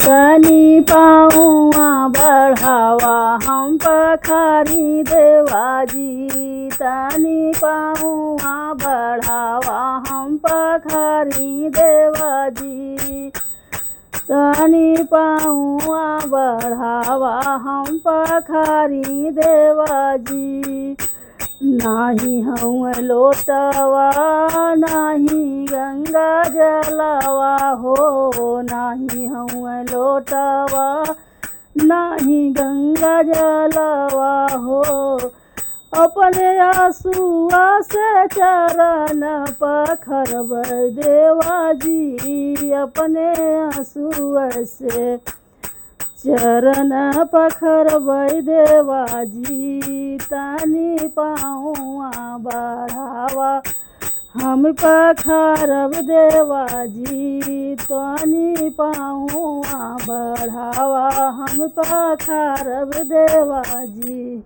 तनी पाऊआ बढ़ावा हम पखारी देवाजी, तनी पाऊआ बढ़ावा हम पखारी देवाजी, तनी पाऊआ बढ़ावा हम पखारी देवाजी। नाही हूँ लोटवा नाही गंगा जलवा हो, नाही हूँ लोटवा नाही गंगा जलवा हो। अपने आंसुआ से चरण पखरब देवाजी, अपने आंसुआ से चरण पखरब देवाजी, तनी पाऊआ बढ़ावा हम पखरब देवाजी, तनी पाऊआ बढ़ावा हम पखरब देवाजी।